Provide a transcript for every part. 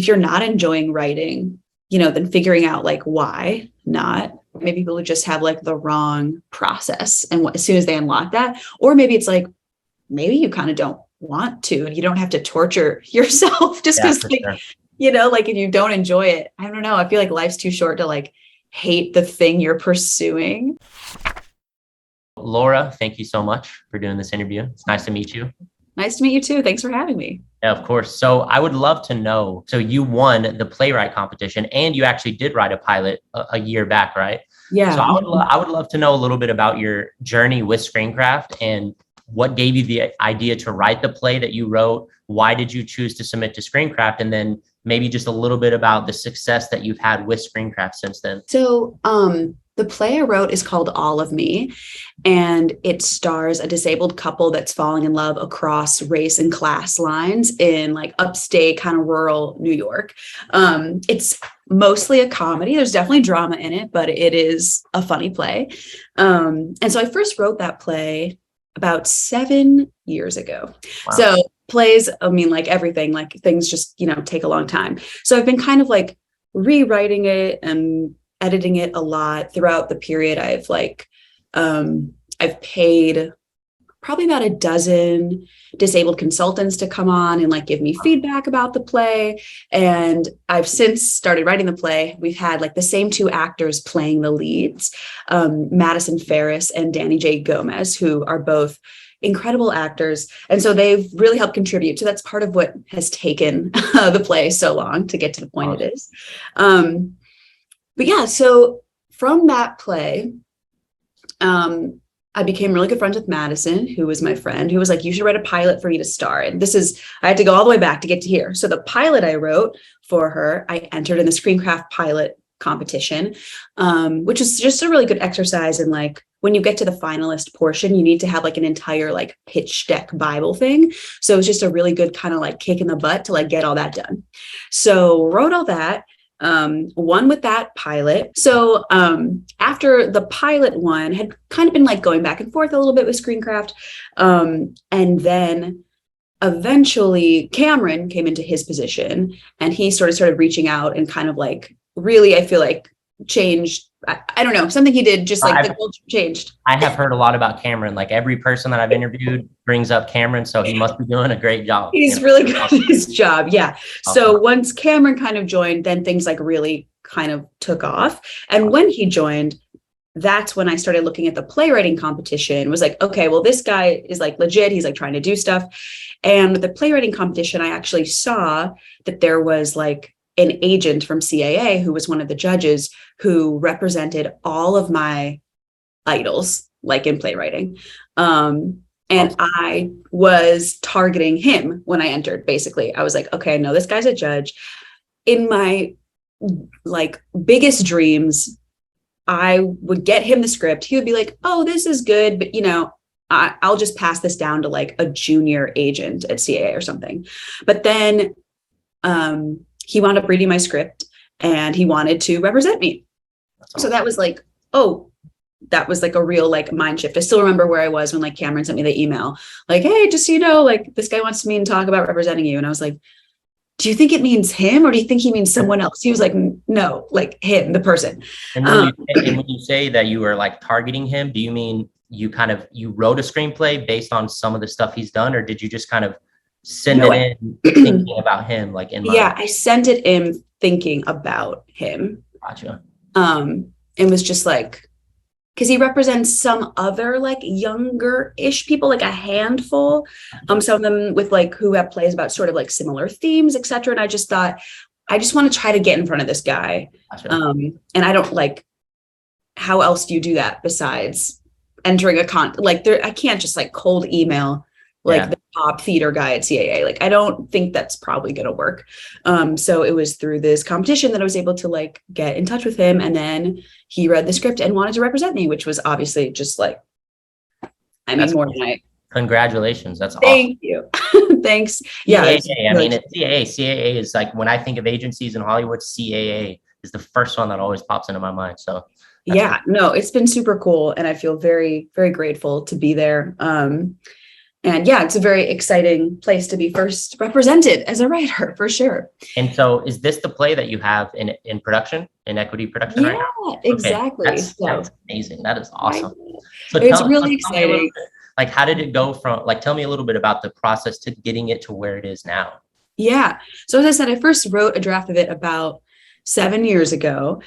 if you're not enjoying writing, then figuring out like why not. Maybe people just have like the wrong process. And as soon as they unlock that, or maybe it's like, maybe you kind of don't want to, and you don't have to torture yourself just because like if you don't enjoy it. I don't know. I feel like life's too short to like hate the thing you're pursuing. Laura, thank you so much for doing this interview. It's nice to meet you. Nice to meet you too. Thanks for having me. Yeah, of course. So I would love to know, so you won the playwright competition and you actually did write a pilot a year back, right? Yeah. So I would love to know a little bit about your journey with ScreenCraft and what gave you the idea to write the play that you wrote. Why did you choose to submit to ScreenCraft? And then maybe just a little bit about the success that you've had with ScreenCraft since then. So the play I wrote is called All of Me, and it stars a disabled couple that's falling in love across race and class lines in like upstate kind of rural New York. It's mostly a comedy. There's definitely drama in it, but it is a funny play. And so I first wrote that play about 7 years ago. Wow. So plays, I mean, like everything, like things just, take a long time. So I've been kind of like rewriting it and editing it a lot throughout the period. I've paid probably about a dozen disabled consultants to come on and like give me feedback about the play. And I've since started writing the play. We've had like the same two actors playing the leads, Madison Ferris and Danny J. Gomez, who are both incredible actors. And so they've really helped contribute. So that's part of what has taken the play so long to get to the point it is. But yeah, so from that play, I became really good friends with Madison, who was my friend, who was like, you should write a pilot for me to star in. I had to go all the way back to get to here. So the pilot I wrote for her, I entered in the ScreenCraft pilot competition, which is just a really good exercise. And like, when you get to the finalist portion, you need to have like an entire like pitch deck Bible thing. So it's just a really good kind of like kick in the butt to like get all that done. So wrote all that. One with that pilot. So after the pilot one had kind of been like going back and forth a little bit with ScreenCraft. And then eventually Cameron came into his position and he started reaching out and kind of like really, I feel like changed. I don't know, something he did, just like the culture changed. I have heard a lot about Cameron. Like every person that I've interviewed brings up Cameron. So he must be doing a great job. He's really good at his job. Yeah. Awesome. So once Cameron kind of joined, then things like really kind of took off. And when he joined, that's when I started looking at the playwriting competition. Was like, okay, well, this guy is like legit. He's like trying to do stuff. And with the playwriting competition, I actually saw that there was like an agent from CAA who was one of the judges who represented all of my idols, like in playwriting. And I was targeting him when I entered, basically. I was like, okay, no, this guy's a judge. In my like biggest dreams, I would get him the script. He would be like, oh, this is good, but I'll just pass this down to like a junior agent at CAA or something. But then he wound up reading my script and he wanted to represent me. So that was like, that was like a real like mind shift. I still remember where I was when like Cameron sent me the email, like, hey, just so you know, like this guy wants me to talk about representing you. And I was like, do you think it means him or do you think he means someone else? He was like, no, like him, the person. And when you say that you were like targeting him, do you mean you wrote a screenplay based on some of the stuff he's done, or did you just kind of send it in thinking about him, like in mind? Yeah, I sent it in thinking about him. Gotcha. And was just like, because he represents some other like younger-ish people, like a handful, some of them with like who have plays about sort of like similar themes, etc. And I just thought, I just want to try to get in front of this guy. Gotcha. And I don't like, how else do you do that besides entering I can't just like cold email the top theater guy at CAA. Like, I don't think that's probably going to work. So it was through this competition that I was able to like get in touch with him. And then he read the script and wanted to represent me, which was obviously just like, that's more than congratulations. That's awesome. Thank you. Thanks. Yeah. CAA, I mean, it's CAA. CAA is like, when I think of agencies in Hollywood, CAA is the first one that always pops into my mind. So yeah, no, it's been super cool. And I feel very, very grateful to be there. And yeah, it's a very exciting place to be first represented as a writer, for sure. And so is this the play that you have in production, in equity production right now? Yeah, exactly. Okay, So that's amazing. That is awesome. So it's tell really me a little exciting. bit, like, how did it go from, like, tell me a little bit about the process to getting it to where it is now. Yeah. So as I said, I first wrote a draft of it about 7 years ago.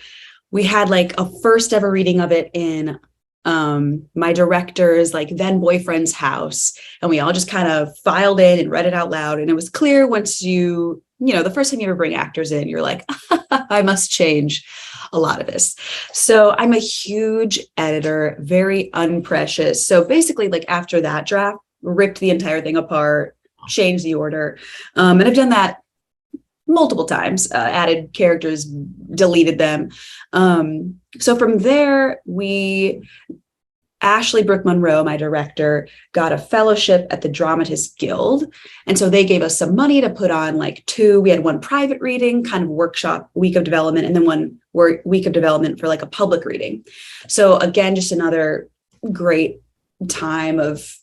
We had like a first ever reading of it in my director's like then boyfriend's house, and we all just kind of filed in and read it out loud. And it was clear once the first time you ever bring actors in, you're like, I must change a lot of this. So I'm a huge editor, very unprecious. So basically, like after that draft, ripped the entire thing apart, changed the order. And I've done that multiple times, added characters, deleted them. So from there, Ashley Brooke Monroe, my director, got a fellowship at the Dramatists Guild. And so they gave us some money to put on we had one private reading, kind of workshop, week of development, and then one week of development for like a public reading. So again, just another great time of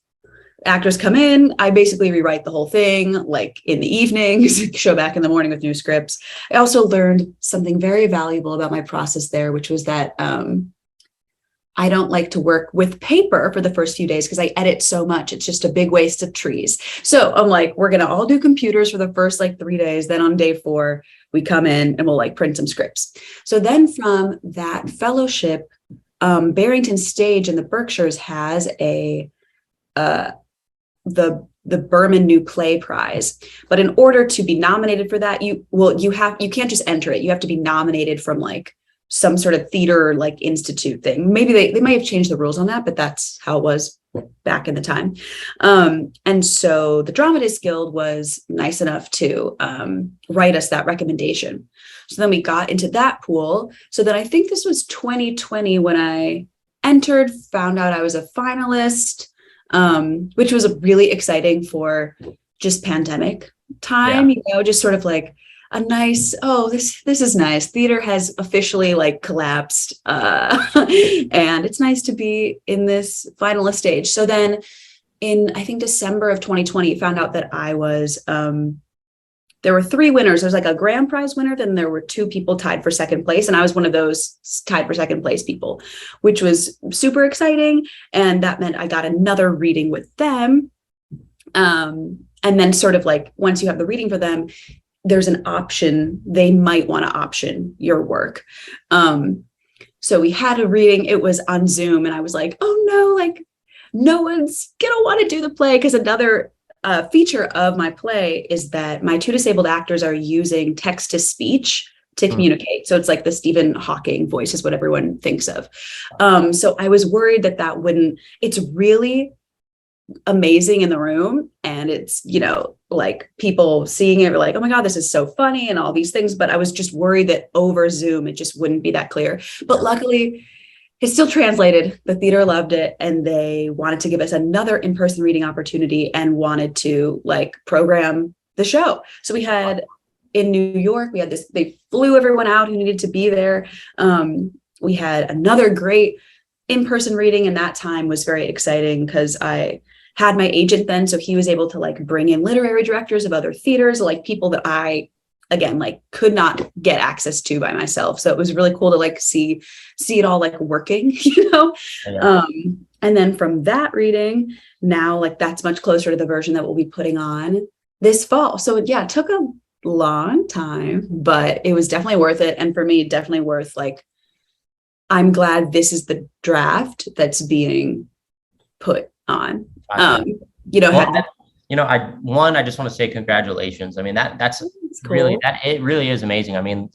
actors come in. I basically rewrite the whole thing like in the evenings, show back in the morning with new scripts. I also learned something very valuable about my process there, which was that I don't like to work with paper for the first few days because I edit so much. It's just a big waste of trees. So I'm like, we're going to all do computers for the first 3 days. Then on day 4, we come in and we'll print some scripts. So then from that fellowship, Barrington Stage in the Berkshires has the Berman New Play Prize. But in order to be nominated for that, you can't just enter it. You have to be nominated from some sort of theater institute thing. Maybe they might have changed the rules on that, but that's how it was back in the time. And so the Dramatists Guild was nice enough to write us that recommendation. So then we got into that pool. So then I think this was 2020 when I entered, found out I was a finalist, which was really exciting for just pandemic time, just sort of a nice, this is nice. Theater has officially collapsed. And it's nice to be in this finalist stage. So then in, I think December of 2020, found out that I was, there were 3 winners. There's a grand prize winner. Then there were 2 people tied for second place. And I was one of those tied for second place people, which was super exciting. And that meant I got another reading with them. And then sort of once you have the reading for them, there's an option. They might want to option your work. So we had a reading. It was on Zoom. And I was like, oh no, no one's going to want to do the play. Because another feature of my play is that my 2 disabled actors are using text to speech to communicate. So it's like the Stephen Hawking voice is what everyone thinks of. So I was worried that wouldn't, it's really amazing in the room. And it's, people seeing it are oh my God, this is so funny and all these things. But I was just worried that over Zoom, it just wouldn't be that clear. But luckily, it still translated. The theater loved it, and they wanted to give us another in-person reading opportunity and wanted to program the show. So we had in New York, we had this, they flew everyone out who needed to be there. We had another great in-person reading, and that time was very exciting because I had my agent then. So he was able to bring in literary directors of other theaters, people that I, again, could not get access to by myself. So it was really cool to see it all working, Yeah. And then from that reading, now that's much closer to the version that we'll be putting on this fall. So yeah, it took a long time, but it was definitely worth it. And for me, definitely worth I'm glad this is the draft that's being put on. Gotcha. Well, I just want to say congratulations. I mean, that's cool. really, it really is amazing. I mean,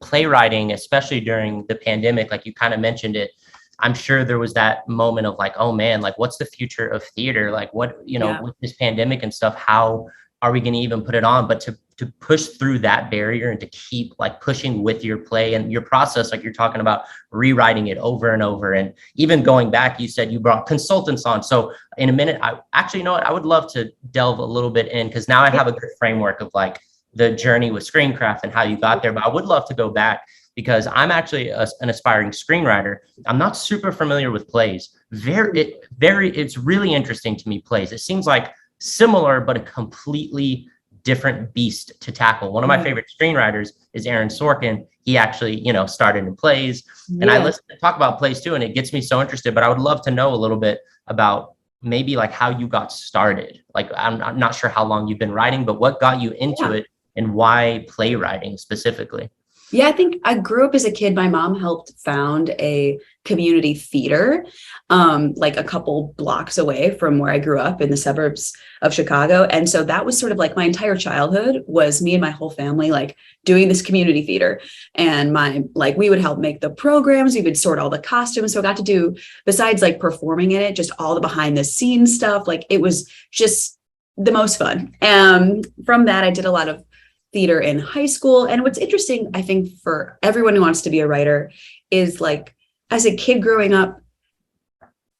playwriting, especially during the pandemic, you kind of mentioned it. I'm sure there was that moment of oh man, what's the future of theater? What, with this pandemic and stuff, how are we going to even put it on? But to push through that barrier and to keep pushing with your play and your process, you're talking about rewriting it over and over. And even going back, you said you brought consultants on. So in a minute, I would love to delve a little bit in, because now I have a good framework of the journey with ScreenCraft and how you got there. But I would love to go back because I'm actually an aspiring screenwriter. I'm not super familiar with plays. It's really interesting to me, plays. It seems like similar, but a completely different beast to tackle. One of my favorite screenwriters is Aaron Sorkin. He actually, started in plays, and I listen to talk about plays too, and it gets me so interested. But I would love to know a little bit about maybe like how you got started. Like, I'm not sure how long you've been writing, but what got you into it, and why playwriting specifically? Yeah, I think I grew up as a kid. My mom helped found a community theater, like a couple blocks away from where I grew up in the suburbs of Chicago. And so that was sort of like my entire childhood was me and my whole family, like doing this community theater. And we would help make the programs, we would sort all the costumes. So I got to do, besides like performing in it, just all the behind the scenes stuff. Like it was just the most fun. From that, I did a lot of theater in high school. And what's interesting, I think, for everyone who wants to be a writer is like, as a kid growing up,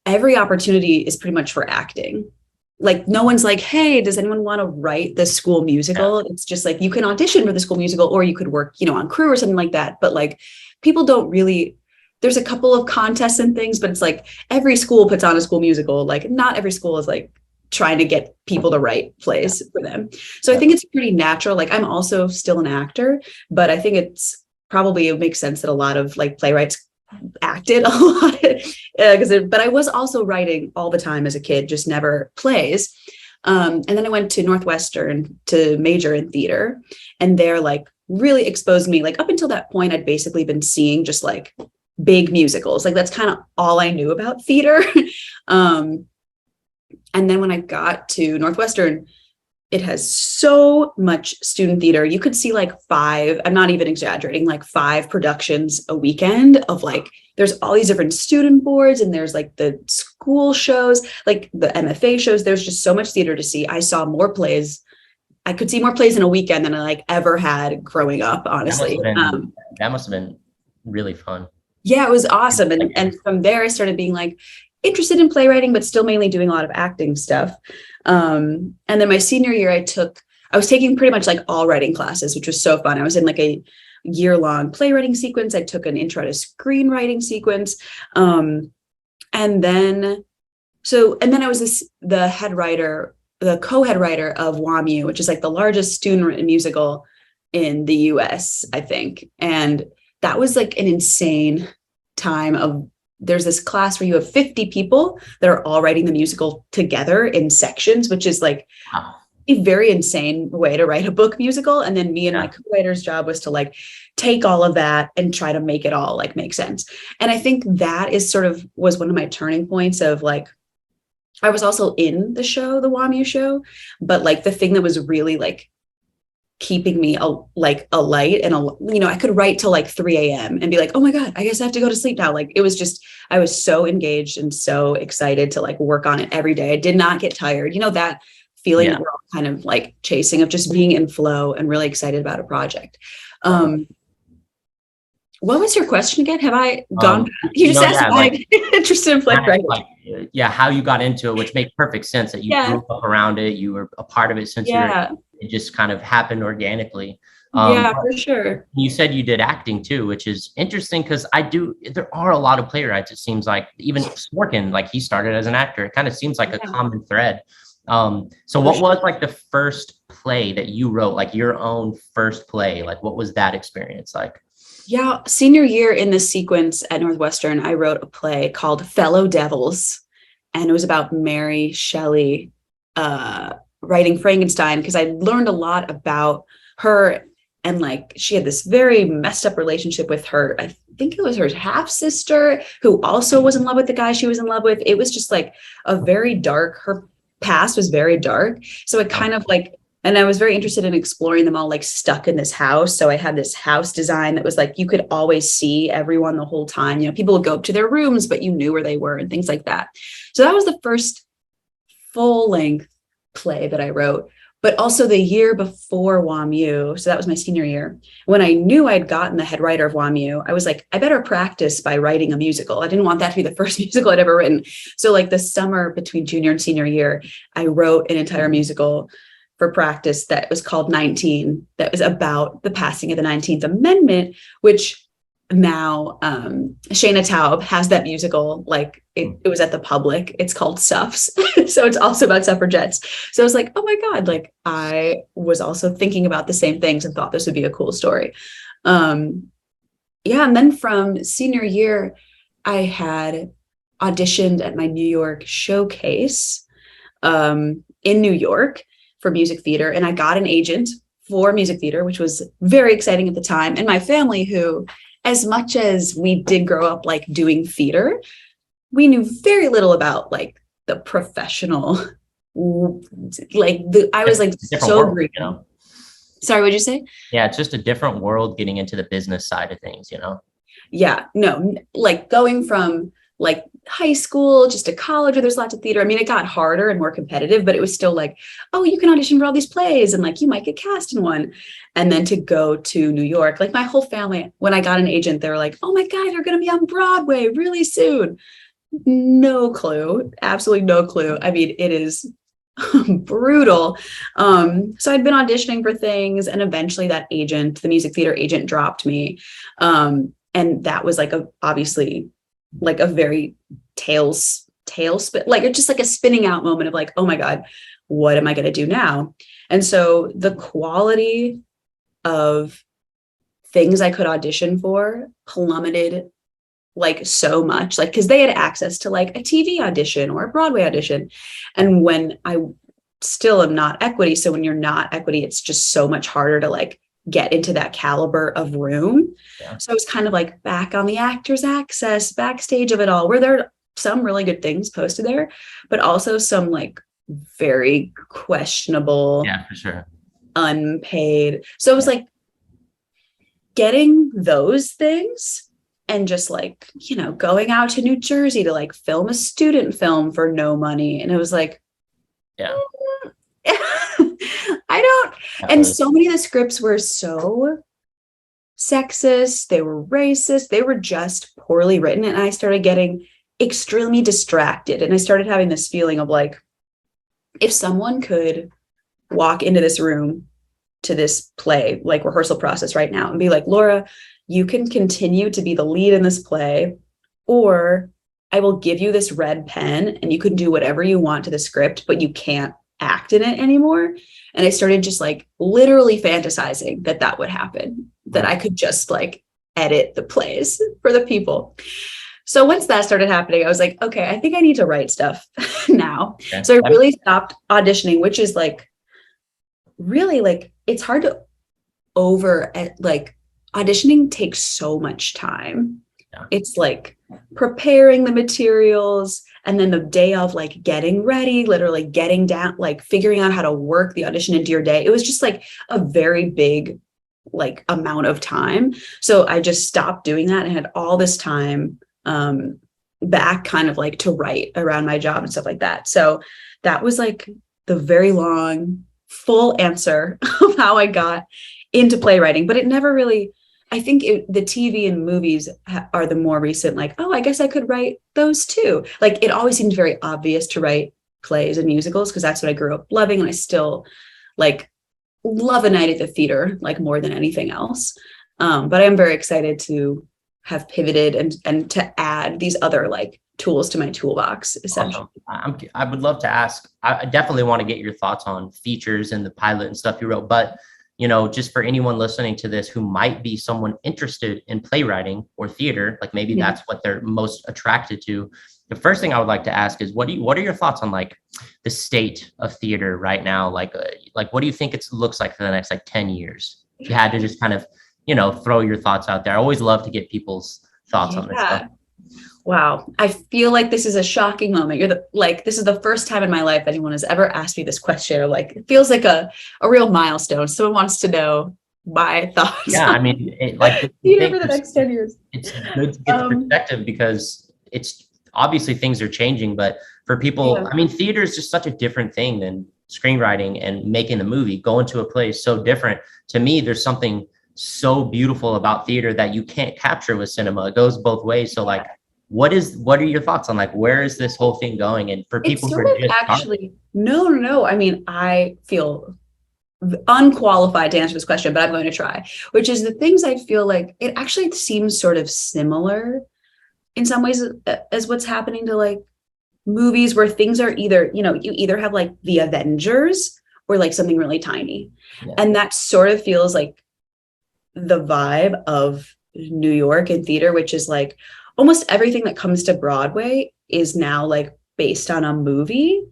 every opportunity is pretty much for acting. Like no one's like, hey, does anyone want to write the school musical? It's just like, you can audition for the school musical, or you could work, on crew or something like that. But like, people don't really, there's a couple of contests and things, but it's like every school puts on a school musical. Like not every school is like trying to get people to write plays for them. So I think it's pretty natural. Like I'm also still an actor, but I think it makes sense that a lot of like playwrights acted a lot but I was also writing all the time as a kid, just never plays. And then I went to Northwestern to major in theater, and they're like really exposed me. Like up until that point, I'd basically been seeing just like big musicals. Like that's kind of all I knew about theater. And then when I got to Northwestern, it has so much student theater. You could see like 5, I'm not even exaggerating, like 5 productions a weekend of like, there's all these different student boards, and there's like the school shows, like the MFA shows. There's just so much theater to see. I saw more plays. I could see more plays in a weekend than I like ever had growing up, honestly. That must have been really fun. Yeah, it was awesome. And from there, I started being like, interested in playwriting, but still mainly doing a lot of acting stuff. And then my senior year, I was taking pretty much like all writing classes, which was so fun. I was in like a year-long playwriting sequence. I took an intro to screenwriting sequence. And then I was the head writer, the co-head writer of WAMU, which is like the largest student musical in the US, I think. And that was like an insane time there's this class where you have 50 people that are all writing the musical together in sections, which is like a very insane way to write a book musical. And then me and my co-writer's job was to like take all of that and try to make it all like make sense. And I think that was one of my turning points of like, I was also in the show, the WAMU show, but like the thing that was really like keeping me alight and I could write till like 3 a.m. and be like, oh my God, I guess I have to go to sleep now. Like it was just, I was so engaged and so excited to like work on it every day. I did not get tired. That feeling that we're all kind of like chasing, of just being in flow and really excited about a project. What was your question again? Have I gone? You just asked if I'm interested in playwriting. How you got into it, which made perfect sense that you grew up around it. You were a part of it since it just kind of happened organically. For sure. You said you did acting too, which is interesting because there are a lot of playwrights. It seems like even Sorkin, like he started as an actor. It kind of seems like a common thread. So what was like the first play that you wrote, like your own first play? Like what was that experience like? Yeah, senior year in this sequence at Northwestern, I wrote a play called Fellow Devils, and it was about Mary Shelley writing Frankenstein, because I learned a lot about her, and like she had this very messed up relationship with her, I think it was her half sister, who also was in love with the guy she was in love with. It was just like her past was very dark. So it kind of like, and I was very interested in exploring them all like stuck in this house. So I had this house design that was like, you could always see everyone the whole time. People would go up to their rooms, but you knew where they were and things like that. So that was the first full length play that I wrote, but also the year before WAMU. So that was my senior year. When I knew I'd gotten the head writer of WAMU, I was like, I better practice by writing a musical. I didn't want that to be the first musical I'd ever written. So like the summer between junior and senior year, I wrote an entire musical for practice that was called 19, that was about the passing of the 19th Amendment, which now Shayna Taub has that musical, like it was at the Public. It's called Suffs. So it's also about suffragettes. So I was like, oh my God, like I was also thinking about the same things and thought this would be a cool story. Yeah, and then from senior year, I had auditioned at my New York showcase in New York for music theater, and I got an agent for music theater, which was very exciting at the time. And my family, who, as much as we did grow up like doing theater, we knew very little about like the professional, I was like so world, green. you know? Sorry, what'd you say? Yeah, it's just a different world getting into the business side of things, you know? Yeah, no, like going from like high school just to college where there's lots of theater. I mean, it got harder and more competitive, but it was still like, oh, you can audition for all these plays and like you might get cast in one. And then to go to New York, like my whole family, when I got an agent, they were like, oh my God, you're going to be on Broadway really soon. No clue, absolutely no clue. I mean, it is brutal. So I'd been auditioning for things, and eventually that agent, the music theater agent, dropped me. And that was like obviously like a very tailspin, like it's just like a spinning out moment of like, oh my God, what am I going to do now? And so the quality of things I could audition for plummeted like so much, like because they had access to like a TV audition or a Broadway audition. And when I still am not equity, so when you're not equity, it's just so much harder to like get into that caliber of room. Yeah. So I was kind of like back on the Actors Access backstage of it all, where there are some really good things posted there, but also some like very questionable, yeah, for sure, unpaid. So it was like getting those things and just like, you know, going out to New Jersey to like film a student film for no money. And it was like, yeah. I don't, and so many of the scripts were so sexist, they were racist, they were just poorly written. And I started getting extremely distracted. And I started having this feeling of like, if someone could walk into this room to this play, like rehearsal process right now, and be like, Laura, you can continue to be the lead in this play, or I will give you this red pen and you can do whatever you want to the script, but you can't act in it anymore. And I started just like literally fantasizing that that would happen, that I could just like edit the plays for the people. So once that started happening, I was like, okay, I think I need to write stuff now. Okay. So I really stopped auditioning, which is like really like, it's hard to auditioning takes so much time. Yeah. It's like preparing the materials and then the day of like getting ready, literally getting down, like figuring out how to work the audition into your day. It was just like a very big like amount of time. So I just stopped doing that and had all this time back kind of like to write around my job and stuff like that. So that was like the very long full answer of how I got into playwriting, but it never really, I think the TV and movies are the more recent, like, oh, I guess I could write those too. Like it always seemed very obvious to write plays and musicals because that's what I grew up loving. And I still like love a night at the theater, like more than anything else. But I am very excited to have pivoted and to add these other like tools to my toolbox, essentially. Awesome. I would love to ask, I definitely want to get your thoughts on features and the pilot and stuff you wrote, but you know, just for anyone listening to this who might be someone interested in playwriting or theater, like maybe that's what they're most attracted to. The first thing I would like to ask is, what are your thoughts on like the state of theater right now? Like what do you think it looks like for the next like 10 years? If you had to just kind of, you know, throw your thoughts out there. I always love to get people's thoughts on this stuff. Wow. I feel like this is a shocking moment. This is the first time in my life anyone has ever asked me this question. Like, it feels like a real milestone. Someone wants to know my thoughts. Yeah. I mean, theater for the next 10 years. It's good to get the perspective because it's obviously things are changing, but for people, I mean, theater is just such a different thing than screenwriting and making the movie. Going to a play is so different. To me, there's something so beautiful about theater that you can't capture with cinema. It goes both ways. So like, what are your thoughts on like, where is this whole thing going? And for people who are just actually, no. I mean, I feel unqualified to answer this question, but I'm going to try, which is the things I feel like it actually seems sort of similar in some ways as what's happening to like movies where things are either, you either have like the Avengers or like something really tiny. Yeah. And that sort of feels like the vibe of New York and theater, which is like almost everything that comes to Broadway is now like based on a movie.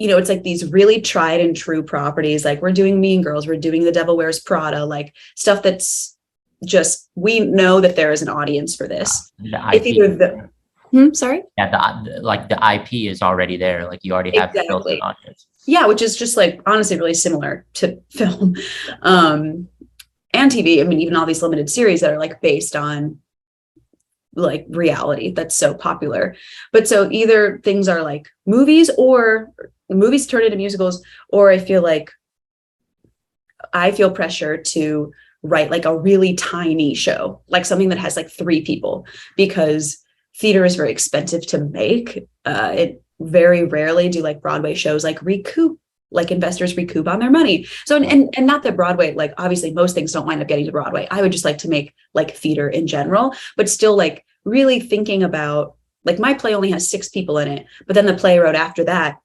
It's like these really tried and true properties. Like we're doing Mean Girls, we're doing The Devil Wears Prada, like stuff that's just, we know that there is an audience for this. It's either sorry? Yeah, the IP is already there. Like you already have built an audience. Yeah, which is just like honestly really similar to film and TV. I mean, even all these limited series that are like based on like reality that's so popular. But so either things are like movies or movies turn into musicals, or I feel pressure to write like a really tiny show, like something that has like 3 people, because theater is very expensive to make. It very rarely do like Broadway shows like investors recoup on their money. So, and not that Broadway, like obviously most things don't wind up getting to Broadway. I would just like to make like theater in general, but still like really thinking about like my play only has 6 people in it, but then the play I wrote after that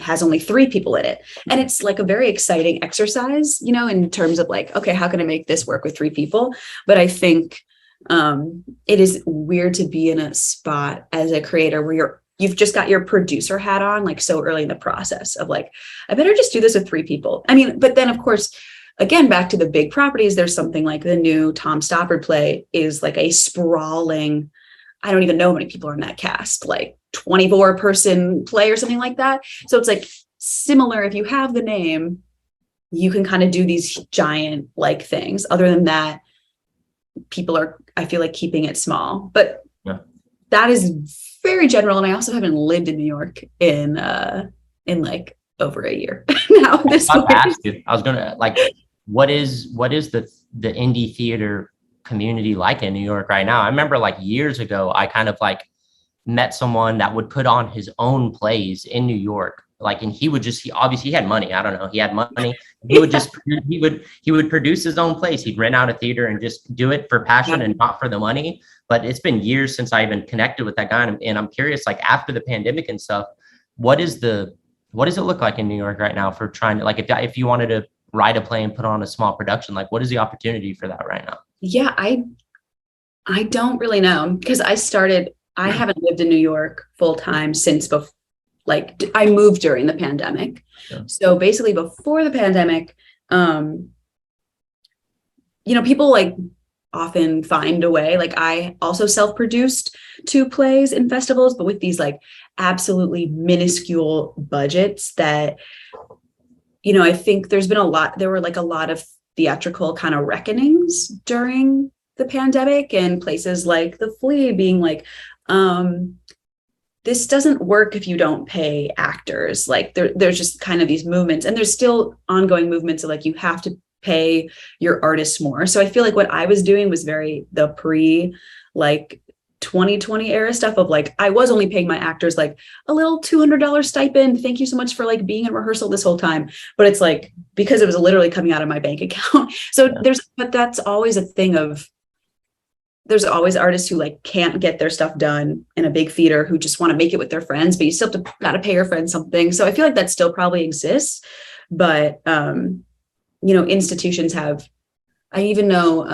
has only 3 people in it. And it's like a very exciting exercise, in terms of like, okay, how can I make this work with 3 people? But I think it is weird to be in a spot as a creator where you've just got your producer hat on, like so early in the process of like, I better just do this with 3 people. I mean, but then of course, again, back to the big properties, there's something like the new Tom Stoppard play is like a sprawling, I don't even know how many people are in that cast, like 24-person play or something like that. So it's like similar. If you have the name, you can kind of do these giant like things. Other than that, people are, I feel like, keeping it small. But that is very general. And I also haven't lived in New York in like over a year now. I was gonna like, what is the indie theater community like in New York right now? I remember like years ago, I kind of like met someone that would put on his own plays in New York. Like, and he obviously had money. I don't know. He had money. He would just, he would produce his own plays. He'd rent out a theater and just do it for passion and not for the money. But it's been years since I even connected with that guy. And I'm curious, like after the pandemic and stuff, what does it look like in New York right now for trying to, like, if you wanted to write a play and put on a small production, like what is the opportunity for that right now? Yeah, I don't really know, because I haven't lived in New York full time since I moved during the pandemic. Yeah. So basically before the pandemic, people like often find a way. Like I also self-produced 2 plays in festivals, but with these like absolutely minuscule budgets that, I think there were like a lot of theatrical kind of reckonings during the pandemic, and places like The Flea being like, this doesn't work if you don't pay actors. Like there's just kind of these movements, and there's still ongoing movements of like, you have to pay your artists more. So I feel like what I was doing was very the pre like 2020 era stuff of like, I was only paying my actors like a little $200 stipend. Thank you so much for like being in rehearsal this whole time. But it's like, because it was literally coming out of my bank account. So but that's always a thing of, there's always artists who like can't get their stuff done in a big theater who just want to make it with their friends, but you still got to pay your friends something. So I feel like that still probably exists, but institutions have, I even know,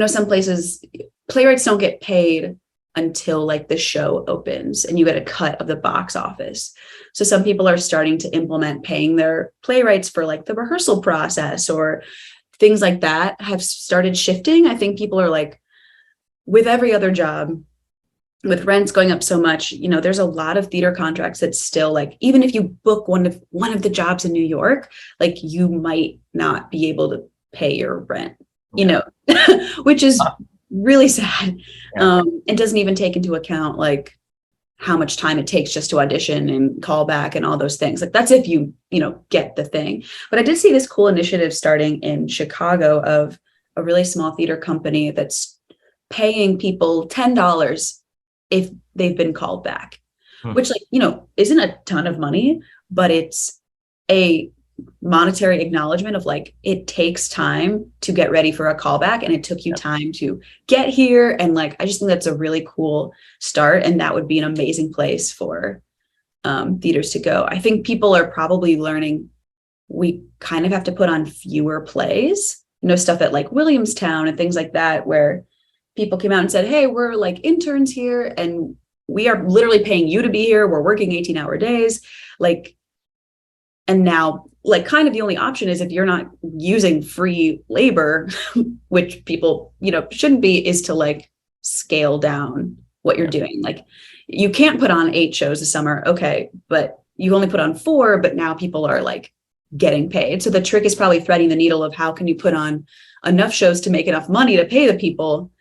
some places playwrights don't get paid until like the show opens and you get a cut of the box office. So some people are starting to implement paying their playwrights for like the rehearsal process, or things like that have started shifting. I think people are like, with every other job, with rents going up so much, there's a lot of theater contracts that still like, even if you book one of the jobs in New York, like you might not be able to pay your rent, which is really sad. It doesn't even take into account like how much time it takes just to audition and call back and all those things. Like that's if you get the thing. But I did see this cool initiative starting in Chicago of a really small theater company that's paying people $10 if they've been called back, which like, isn't a ton of money, but it's a monetary acknowledgement of like, it takes time to get ready for a callback, and it took you time to get here. And like, I just think that's a really cool start, and that would be an amazing place for theaters to go. I think people are probably learning we kind of have to put on fewer plays, stuff at like Williamstown and things like that, where people came out and said, hey, we're like interns here and we are literally paying you to be here. We're working 18-hour days. Like, and now like kind of the only option is if you're not using free labor, which people, shouldn't be, is to like scale down what you're doing. Like you can't put on 8 shows a summer. Okay. But you only put on 4, but now people are like getting paid. So the trick is probably threading the needle of how can you put on enough shows to make enough money to pay the people,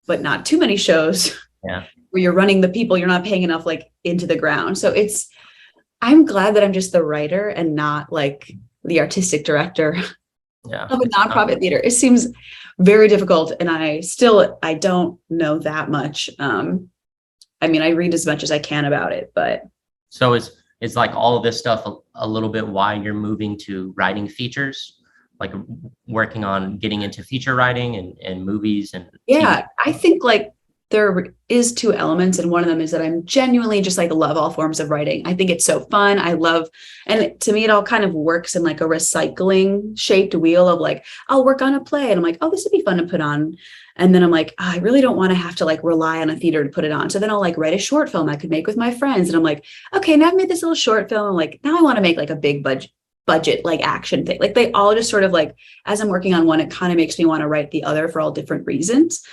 but not too many shows where you're running the people you're not paying enough like into the ground. So I'm glad that I'm just the writer and not like the artistic director of a nonprofit theater. It seems very difficult. And I don't know that much. I mean, I read as much as I can about it, but. So it's like all of this stuff a little bit why you're moving to writing features, like working on getting into feature writing and movies and TV. I think like there is 2 elements, and one of them is that I'm genuinely just like love all forms of writing. I think it's so fun. And to me it all kind of works in like a recycling shaped wheel of like, I'll work on a play and I'm like, oh, this would be fun to put on. And then I'm like, oh, I really don't want to have to like rely on a theater to put it on. So then I'll like write a short film I could make with my friends. And I'm like, okay, now I've made this little short film. I'm like, now I want to make like a big budget like action thing. Like they all just sort of like, as I'm working on one, it kind of makes me want to write the other for all different reasons.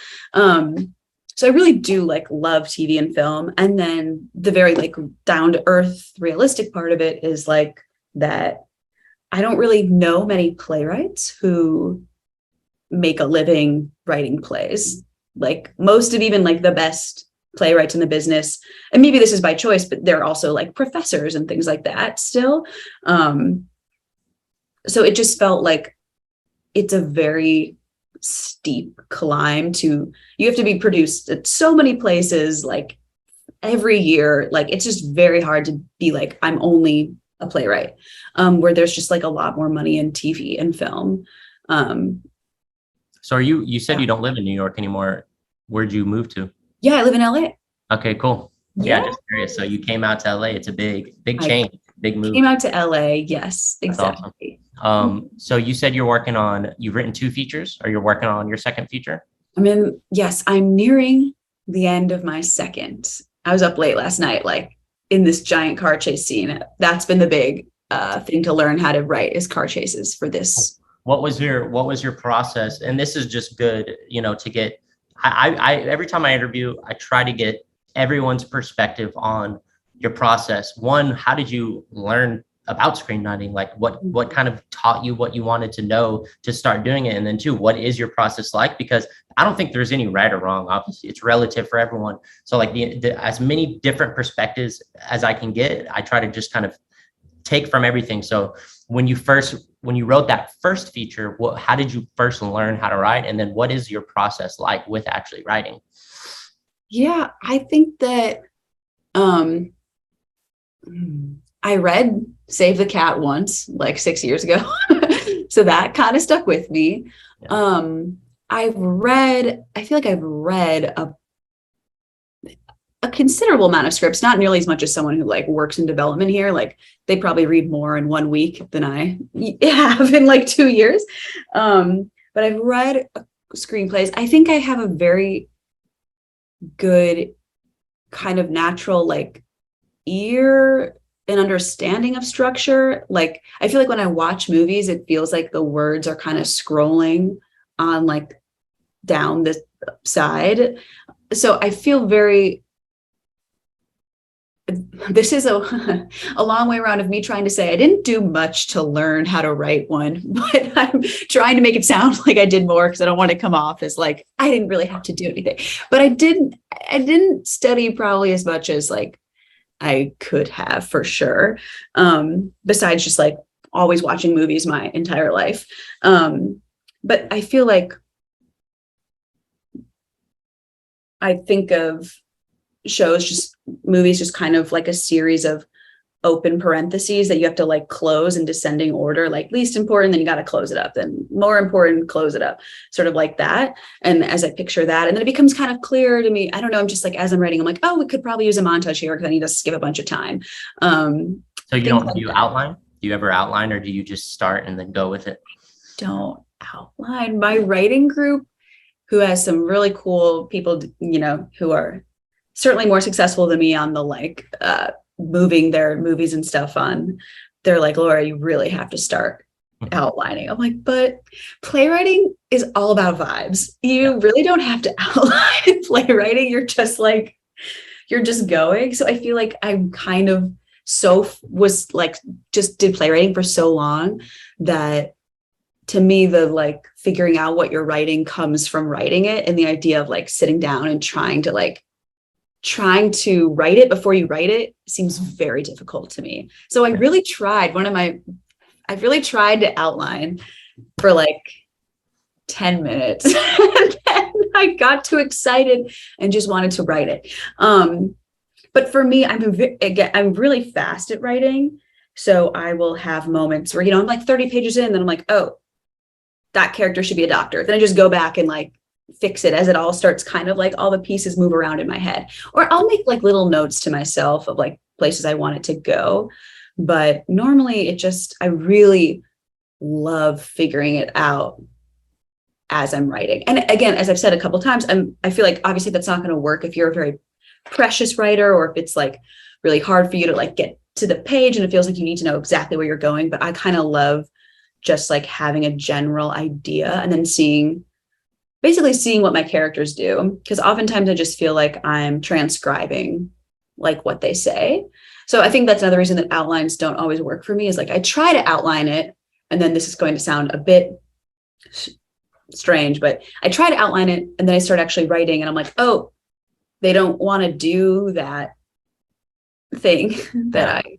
So I really do like love TV and film. And then the very like down to earth realistic part of it is like that I don't really know many playwrights who make a living writing plays. Like most of even like the best playwrights in the business, and maybe this is by choice, but they're also like professors and things like that still. So it just felt like it's a very steep climb you have to be produced at so many places like every year. Like it's just very hard to be like, I'm only a playwright, where there's just like a lot more money in TV and film. So you said you don't live in New York anymore. Where'd you move to? Yeah, I live in LA. Okay, cool. Yeah, just curious. So you came out to LA. It's a big change, big move. Came out to LA. Yes, exactly. Awesome. So you said you've written 2 features, or you're working on your second feature? Yes, I'm nearing the end of my second. I was up late last night, like in this giant car chase scene. That's been the big thing to learn how to write, is car chases for this. What was your process? And this is just good, to get, I every time I interview, I try to get everyone's perspective on your process. One, how did you learn about screenwriting? Like what kind of taught you what you wanted to know to start doing it? And then 2, what is your process like? Because I don't think there's any right or wrong. Obviously it's relative for everyone. So like as many different perspectives as I can get, I try to just kind of take from everything. So when you wrote that first feature, how did you first learn how to write? And then what is your process like with actually writing? Yeah, I think that I read Save the Cat once, like 6 years ago. So that kind of stuck with me. Yeah. I feel like I've read a considerable amount of scripts, not nearly as much as someone who like works in development here. Like they probably read more in 1 week than I have in like 2 years. But I've read screenplays. I think I have a very good kind of natural like ear and understanding of structure. Like I feel like when I watch movies, it feels like the words are kind of scrolling on like down the side. So I feel this is a long way around of me trying to say I didn't do much to learn how to write one, but I'm trying to make it sound like I did more because I don't want to come off as like I didn't really have to do anything. But I didn't study probably as much as like I could have for sure. Besides just like always watching movies my entire life. But I feel like I think of movies just kind of like a series of open parentheses that you have to like close in descending order, like least important, then you got to close it up, then more important, close it up, sort of like that. And as I picture that, and then it becomes kind of clear to me, I don't know, I'm just like, as I'm writing, I'm like, oh, we could probably use a montage here because I need to skip a bunch of time. So you don't, like do you that. outline? Do you ever outline, or do you just start and then go with it? Don't outline. My writing group, who has some really cool people, you know, who are certainly more successful than me on the like moving their movies and stuff on, they're like, Laura, you really have to start outlining. I'm like, but playwriting is all about vibes. You really don't have to outline playwriting. You're just like, you're just going. So I feel like I'm kind of was like, just did playwriting for so long that to me, the like figuring out what you're writing comes from writing it, and the idea of like sitting down and trying to write it before you write it seems very difficult to me. So I really tried to outline for like 10 minutes. And then I got too excited and just wanted to write it. But for me, I'm really fast at writing. So I will have moments where, you know, I'm like 30 pages in, then I'm like, oh, that character should be a doctor. Then I just go back and like fix it as it all starts, kind of like all the pieces move around in my head. Or I'll make like little notes to myself of like places I want it to go. But normally I really love figuring it out as I'm writing. And again, as I've said a couple of times, I feel like obviously that's not going to work if you're a very precious writer, or if it's like really hard for you to like get to the page and it feels like you need to know exactly where you're going. But I kind of love just like having a general idea and then basically seeing what my characters do. Because oftentimes I just feel like I'm transcribing like what they say. So I think that's another reason that outlines don't always work for me, is like I try to outline it, and then this is going to sound a bit strange, but I try to outline it and then I start actually writing and I'm like, oh, they don't want to do that thing that I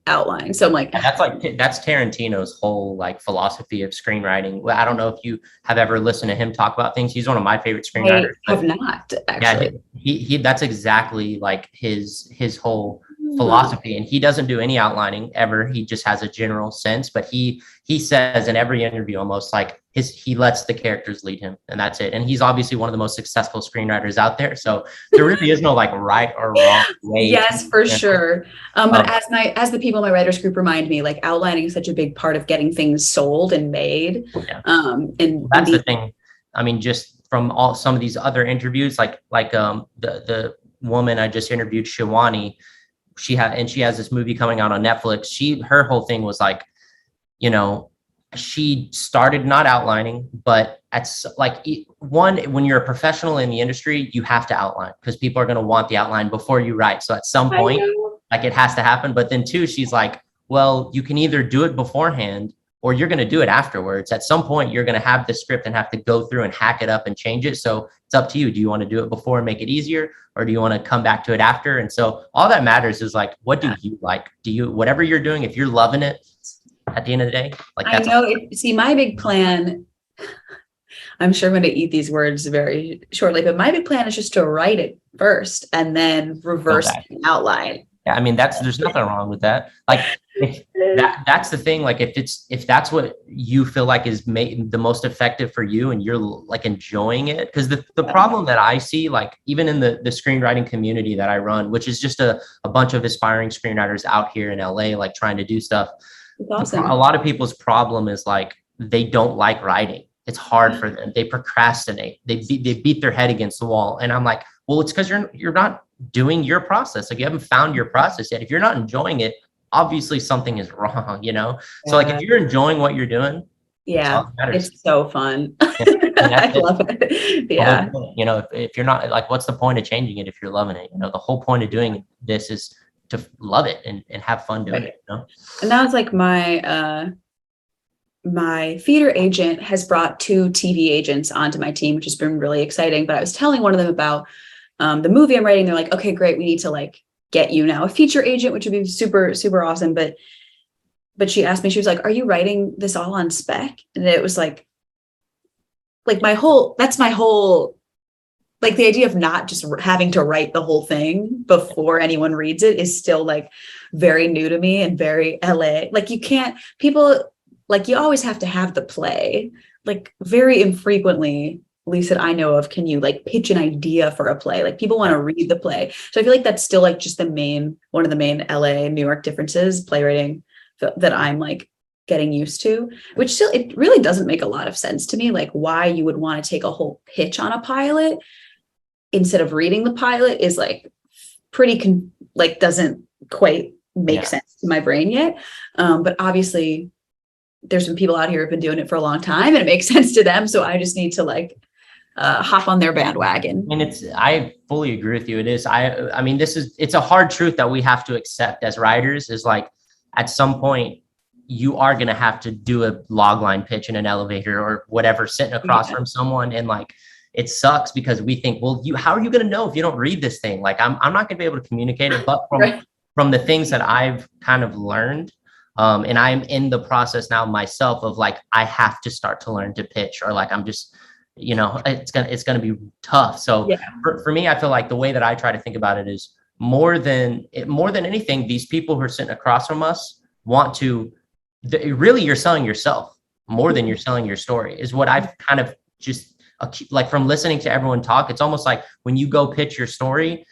outline. So I'm like, that's Tarantino's whole like philosophy of screenwriting. Well, I don't know if you have ever listened to him talk about things. He's one of my favorite screenwriters. I have not actually. Yeah, he that's exactly like his whole philosophy, and he doesn't do any outlining ever. He just has a general sense, but he says in every interview almost like he lets the characters lead him, and that's it. And he's obviously one of the most successful screenwriters out there, so there really is no like right or wrong way. Yes, for sure. But as the people in my writers group remind me, like outlining is such a big part of getting things sold and made. And that's the thing. I mean, just from some of these other interviews, like the woman I just interviewed, Shivani, she has this movie coming out on Netflix. Her whole thing was like, you know, she started not outlining, but when you're a professional in the industry, you have to outline because people are going to want the outline before you write. So at some point, like it has to happen. But then too, she's like, well, you can either do it beforehand or you're going to do it afterwards. At some point, you're going to have the script and have to go through and hack it up and change it. So it's up to you. Do you want to do it before and make it easier? Or do you want to come back to it after? And so all that matters is like, what do you like? Whatever you're doing, if you're loving it at the end of the day, like that's see, my big plan, I'm sure I'm going to eat these words very shortly, but my big plan is just to write it first and then reverse the outline. Yeah, I mean, there's nothing wrong with that. Like that's the thing. Like if that's what you feel like is the most effective for you and you're like enjoying it, because the problem that I see, like even in the screenwriting community that I run, which is just a bunch of aspiring screenwriters out here in LA, like trying to do stuff. Awesome. A lot of people's problem is like, they don't like writing. It's hard for them. They procrastinate. They beat their head against the wall. And I'm like, well, it's because you're not doing your process. Like you haven't found your process yet. If you're not enjoying it, obviously something is wrong, you know? So like if you're enjoying what you're doing, it's so fun. I love it. Yeah. You know, if you're not like, what's the point of changing it if you're loving it? You know, the whole point of doing this is to love it and have fun doing it, you know? And that was like my theater agent has brought 2 TV agents onto my team, which has been really exciting. But I was telling one of them about the movie I'm writing. They're like, okay, great. We need to like get you now a feature agent, which would be super, super awesome. But she asked me, she was like, are you writing this all on spec? And it was like that's my whole like the idea of not just having to write the whole thing before anyone reads it is still like very new to me and very LA. Like you can't, people, like you always have to have the play. Like very infrequently, at least that I know of, can you like pitch an idea for a play? Like people want to read the play. So I feel like that's still like just one of the main LA, New York differences, playwriting that I'm like getting used to, which still, it really doesn't make a lot of sense to me. Like why you would want to take a whole pitch on a pilot instead of reading the pilot is like pretty like doesn't quite make sense to my brain yet. But obviously there's some people out here who've been doing it for a long time and it makes sense to them. So I just need to like hop on their bandwagon. And I fully agree with you. It is. I mean, it's a hard truth that we have to accept as writers is like, at some point you are going to have to do a logline pitch in an elevator or whatever, sitting across from someone. And like, it sucks because we think, well, how are you going to know if you don't read this thing? Like, I'm not going to be able to communicate it, but from the things that I've kind of learned, and I'm in the process now myself of like, I have to start to learn to pitch, or like, I'm just, it's going to be tough. So for me, I feel like the way that I try to think about it is more than anything, these people who are sitting across from us want to, really, you're selling yourself more than you're selling your story is what I've kind of just like from listening to everyone talk. It's almost like when you go pitch your story,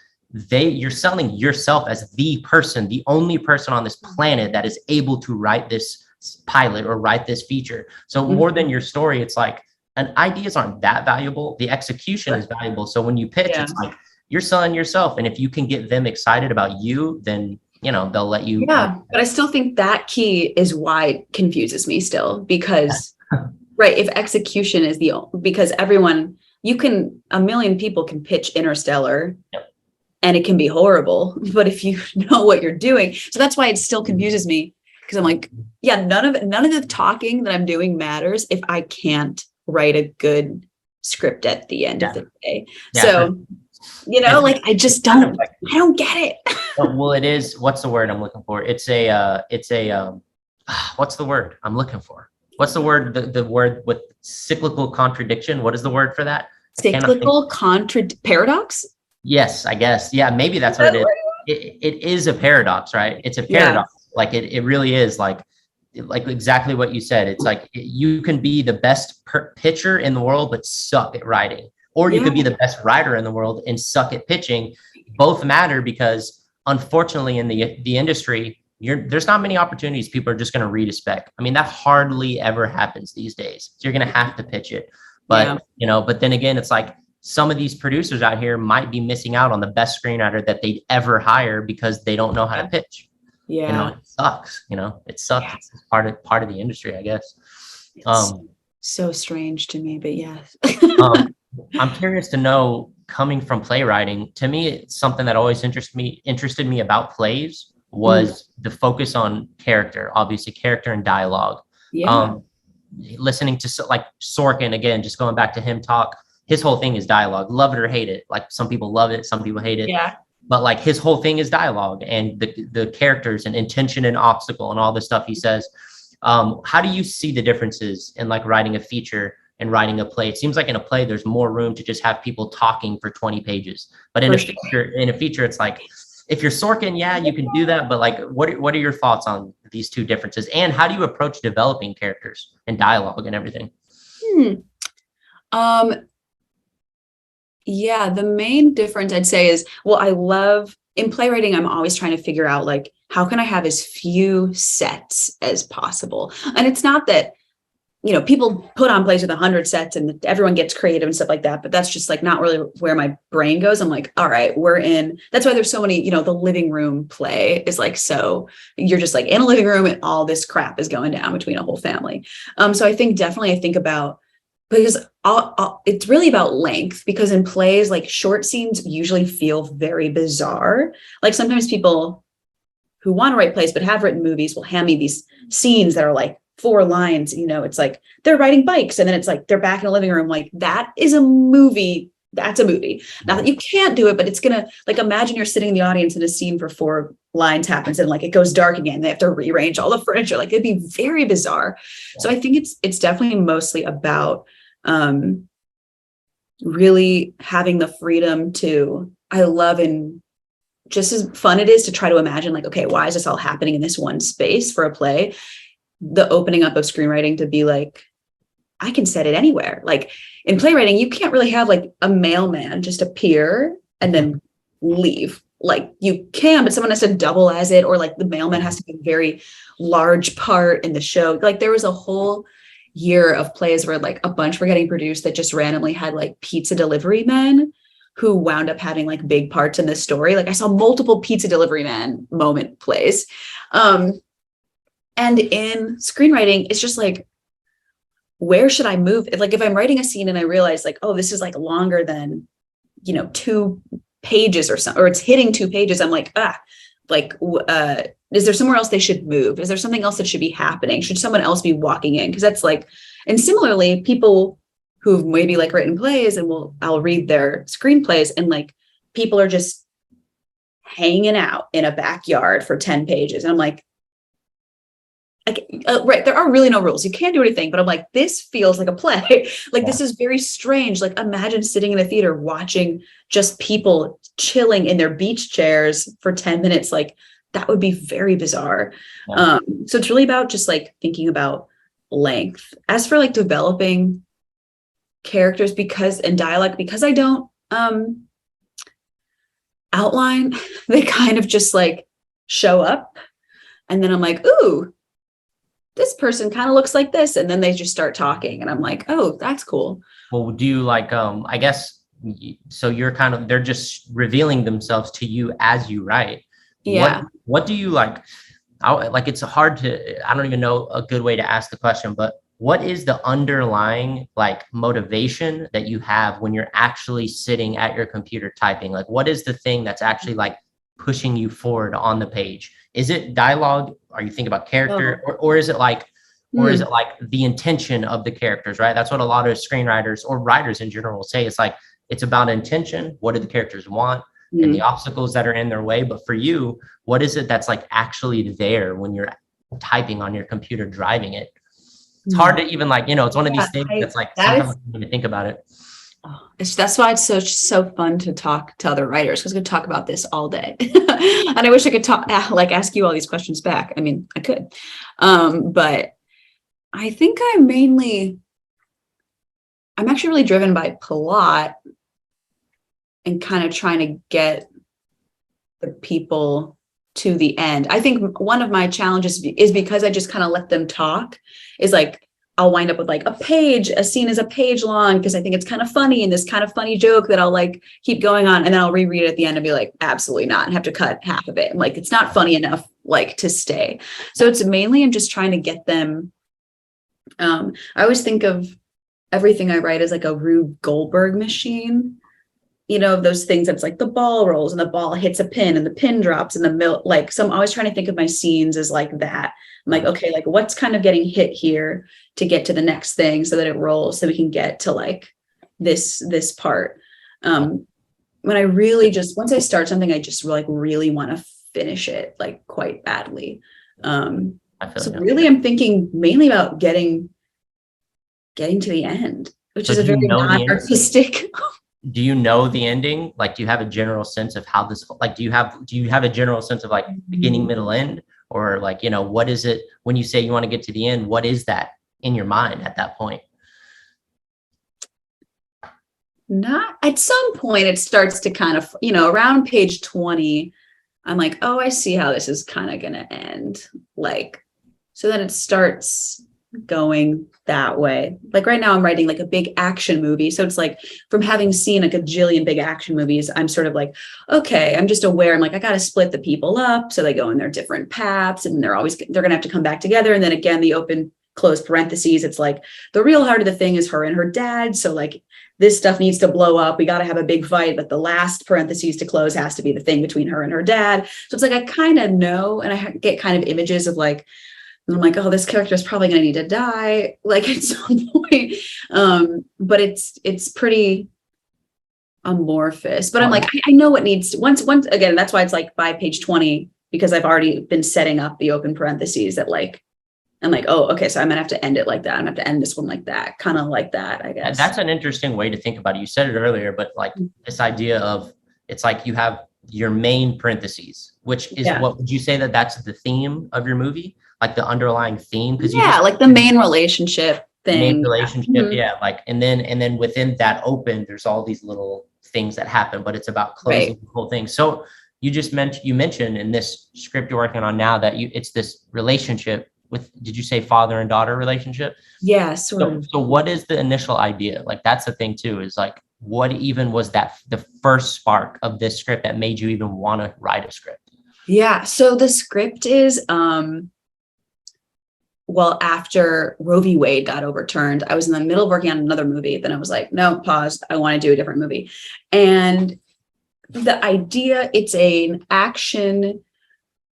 you're selling yourself as the person, the only person on this planet that is able to write this pilot or write this feature. So more than your story, it's like, and ideas aren't that valuable. The execution is valuable. So when you pitch, it's like you're selling yourself. And if you can get them excited about you, then, they'll let you. Yeah. But I still think that key is why it confuses me still, because right. If execution is because a million people can pitch Interstellar and it can be horrible, but if you know what you're doing, so that's why it still confuses me. Cause I'm like, none of the talking that I'm doing matters if I can't write a good script at the end of the day. So, like I just don't get it. Well, it is, what's the word I'm looking for? What's the word I'm looking for? What's the word, the word with cyclical contradiction? What is the word for that? Cyclical paradox? Yes, I guess. Yeah, maybe that's what it is. It is a paradox, right? It's a paradox. Like it really is like exactly what you said. It's like you can be the best pitcher in the world, but suck at writing. Or you could be the best writer in the world and suck at pitching. Both matter because unfortunately in the industry, there's not many opportunities. People are just going to read a spec. I mean, that hardly ever happens these days. So you're going to have to pitch it. But, but then again, it's like some of these producers out here might be missing out on the best screenwriter that they'd ever hire because they don't know how to pitch. It sucks. It sucks. It's part of the industry, I guess. It's so strange to me, but yes. I'm curious to know, coming from playwriting, to me, it's something that always interested me about plays was the focus on character, obviously character and dialogue. Listening to like Sorkin, again, just going back to him talk, his whole thing is dialogue, love it or hate it. Like some people love it, some people hate it. But like his whole thing is dialogue and the characters and intention and obstacle and all the stuff he says. How do you see the differences in like writing a feature and writing a play? It seems like in a play, there's more room to just have people talking for 20 pages. But in a feature, it's like, if you're Sorkin, you can do that. But like, what are your thoughts on these two differences? And how do you approach developing characters and dialogue and everything? The main difference I'd say is, I love in playwriting, I'm always trying to figure out like, how can I have as few sets as possible? And it's not that, people put on plays with 100 sets and everyone gets creative and stuff like that, but that's just like not really where my brain goes. I'm like, all right, that's why there's so many, the living room play is like, so you're just like in a living room and all this crap is going down between a whole family. So I think about, because it's really about length, because in plays, like short scenes usually feel very bizarre. Like sometimes people who want to write plays, but have written movies will hand me these scenes that are like 4 lines, it's like they're riding bikes and then it's like they're back in a living room. Like that is a movie. That's a movie. Not that you can't do it, but it's gonna, like, imagine you're sitting in the audience and a scene for 4 lines happens and like it goes dark again. They have to rearrange all the furniture. Like it'd be very bizarre. So I think it's definitely mostly about really having the freedom to, I love, and just as fun it is to try to imagine like, okay, why is this all happening in this one space for a play? The opening up of screenwriting to be like, I can set it anywhere. Like in playwriting, you can't really have like a mailman just appear and then leave. Like you can, but someone has to double as it, or like the mailman has to be a very large part in the show. Like there was a whole year of plays where like a bunch were getting produced that just randomly had like pizza delivery men who wound up having like big parts in this story. Like I saw multiple pizza delivery man moment plays. And in screenwriting, it's just like, where should I move? Like if I'm writing a scene and I realize like, oh, this is like longer than, 2 pages or something, or it's hitting 2 pages. I'm like, is there somewhere else they should move? Is there something else that should be happening? Should someone else be walking in? Because that's like, and similarly, people who've maybe like written plays and I'll read their screenplays and like people are just hanging out in a backyard for 10 pages. And I'm like, right, there are really no rules. You can't do anything, but I'm like, this feels like a play. Like this is very strange. Like imagine sitting in a theater watching just people chilling in their beach chairs for 10 minutes. Like that would be very bizarre. Yeah. So it's really about just like thinking about length. As for like developing characters and dialogue, because I don't outline, they kind of just like show up. And then I'm like, ooh, this person kind of looks like this. And then they just start talking. And I'm like, oh, that's cool. Well, do you like, I guess, so you're they're just revealing themselves to you as you write. Yeah. What do you like? It's hard to, I don't even know a good way to ask the question, but what is the underlying like motivation that you have when you're actually sitting at your computer typing? Like, what is the thing that's actually like pushing you forward on the page? Is it dialogue? Are you thinking about character, or is it like, the intention of the characters, right? That's what a lot of screenwriters or writers in general say. It's like, it's about intention. What do the characters want and the obstacles that are in their way? But for you, what is it that's like actually there when you're typing on your computer, driving it? It's hard to even like, it's one of these things that's like, sometimes I don't even think about it. That's why it's so fun to talk to other writers, because we could talk about this all day. And I wish I could ask you all these questions back. I mean, I could, but I think I'm actually really driven by plot and kind of trying to get the people to the end. I think one of my challenges is because I just kind of let them talk, is like, I'll wind up with like a scene is a page long because I think it's kind of funny and this kind of funny joke that I'll like keep going on, and then I'll reread it at the end and be like, absolutely not, and have to cut half of it. I'm like, it's not funny enough like to stay. So it's mainly I'm just trying to get them. I always think of everything I write as like a Rube Goldberg machine. Those things that's like the ball rolls and the ball hits a pin and the pin drops in the middle. Like, so I'm always trying to think of my scenes as like that. I'm like, okay, like what's kind of getting hit here to get to the next thing so that it rolls, so we can get to like this part. When I really once I start something, I just like really want to finish it like quite badly. So really I'm thinking mainly about getting to the end, which is a very non-artistic. Do you know the ending? Like, do you have a general sense of how this, like, do you have a general sense of like beginning, middle, end? Or like, what is it when you say you want to get to the end? What is that in your mind at that point? Not at some point, it starts to kind of, around page 20, I'm like, oh, I see how this is kind of going to end. Like, so then it starts going that way. Like right now I'm writing like a big action movie. So it's like, from having seen like a gajillion big action movies, I'm sort of like, okay, I'm just aware. I'm like, I got to split the people up so they go in their different paths, and they're going to have to come back together. And then again, the open close parentheses, it's like the real heart of the thing is her and her dad. So like this stuff needs to blow up. We got to have a big fight, but the last parentheses to close has to be the thing between her and her dad. So it's like, I kind of know, and I get kind of images of like, and I'm like, oh, this character is probably going to need to die, like at some point. But it's pretty amorphous. But I'm like, I know what needs to, once again. That's why it's like by page 20, because I've already been setting up the open parentheses that like And like, oh, okay, so I'm gonna have to end it like that. I'm gonna have to end this one like that, kind of like that, I guess. That's an interesting way to think about it. You said it earlier, but like this idea of, it's like you have your main parentheses, which is what would you say that that's the theme of your movie? Like the underlying theme? Because like the main relationship thing. Main relationship, like, and then within that open, there's all these little things that happen, but it's about closing the whole thing. So you mentioned in this script you're working on now that it's this relationship with, did you say father and daughter relationship? Yeah, sort of. So what is the initial idea? Like, that's the thing too, is like, what even was that the first spark of this script that made you even want to write a script? Yeah, so the script is well, after Roe v. Wade got overturned, I was in the middle of working on another movie. Then I was like, no, pause. I want to do a different movie. And the idea, it's an action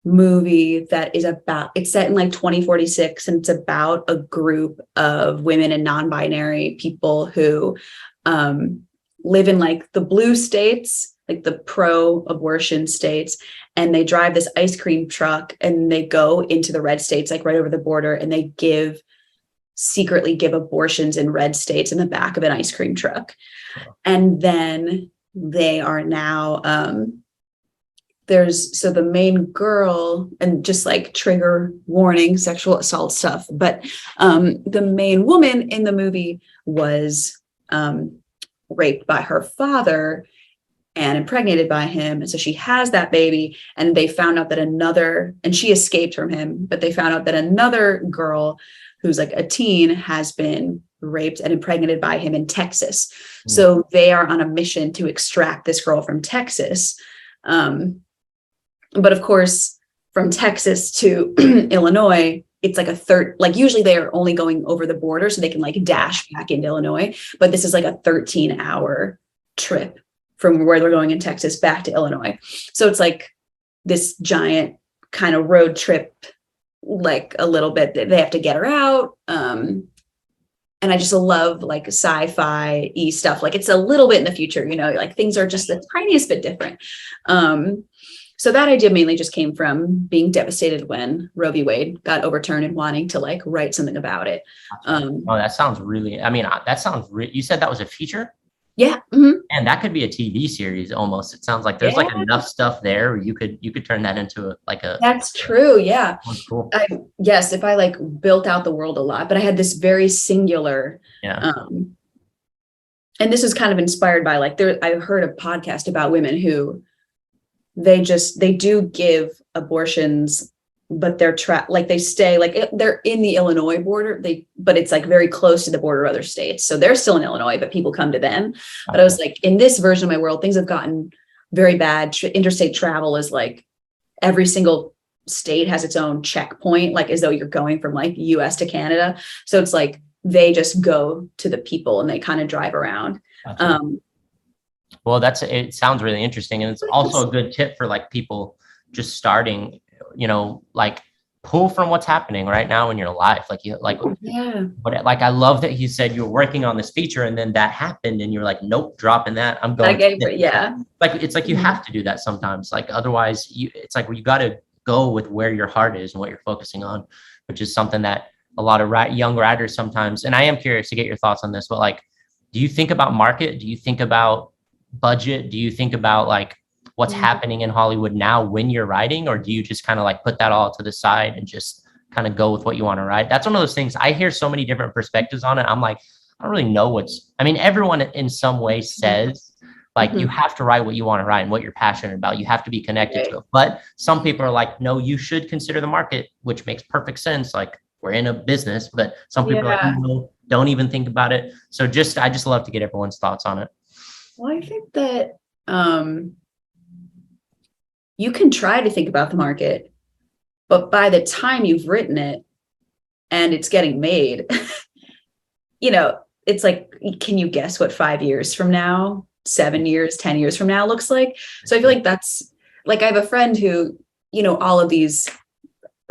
movie that is about, it's set in like 2046, and it's about a group of women and non-binary people who live in like the blue states, like the pro-abortion states, and they drive this ice cream truck and they go into the red states, like right over the border, and they secretly give abortions in red states in the back of an ice cream truck. And then they are now, so the main girl, and just like trigger warning, sexual assault stuff, but the main woman in the movie was raped by her father and impregnated by him. And so she has that baby, and they found out that and she escaped from him, but they found out that another girl who's like a teen has been raped and impregnated by him in Texas. So they are on a mission to extract this girl from Texas. But of course, from Texas to Illinois, it's like usually they're only going over the border so they can like dash back into Illinois. But this is like a 13-hour trip from where they're going in Texas back to Illinois. So it's like this giant kind of road trip, like a little bit, they have to get her out. And I just love like sci-fi-y stuff. Like it's a little bit in the future, like things are just the tiniest bit different. So that idea mainly just came from being devastated when Roe v. Wade got overturned and wanting to like write something about it. That sounds really, you said that was a feature? Yeah. And that could be a TV series almost. It sounds like there's like enough stuff there where you could turn that into a. That's true. Yeah. Cool. Yes. If I like built out the world a lot, but I had this very singular, and this is kind of inspired by like, I heard a podcast about women who they do give abortions, but they're like they stay like they're in the Illinois border, but it's like very close to the border of other states. So they're still in Illinois, but people come to them. But I was like, in this version of my world, things have gotten very bad. Interstate travel is like every single state has its own checkpoint, like as though you're going from like US to Canada. So it's like they just go to the people and they kind of drive around. Well, it sounds really interesting. And it's also a good tip for like people just starting, like pull from what's happening right now in your life. But like, I love that he said you were working on this feature and then that happened and you're like, nope, dropping that. I'm going. Like, it's like, you have to do that sometimes. Like, otherwise it's like, you got to go with where your heart is and what you're focusing on, which is something that a lot of young writers sometimes, and I am curious to get your thoughts on this, but like, do you think about market? Do you think about budget? Do you think about like what's happening in Hollywood now when you're writing, or do you just kind of like put that all to the side and just kind of go with what you want to write? That's one of those things. I hear so many different perspectives on it. I'm like, I don't really know everyone in some way says like you have to write what you want to write and what you're passionate about. You have to be connected to it. But some people are like, no, you should consider the market, which makes perfect sense. Like, we're in a business, but some people are like, no, don't even think about it. So I just love to get everyone's thoughts on it. Well, I think that you can try to think about the market, but by the time you've written it and it's getting made, it's like, can you guess what 5 years from now, 7 years, 10 years from now looks like? So I feel like that's like, I have a friend who, all of these,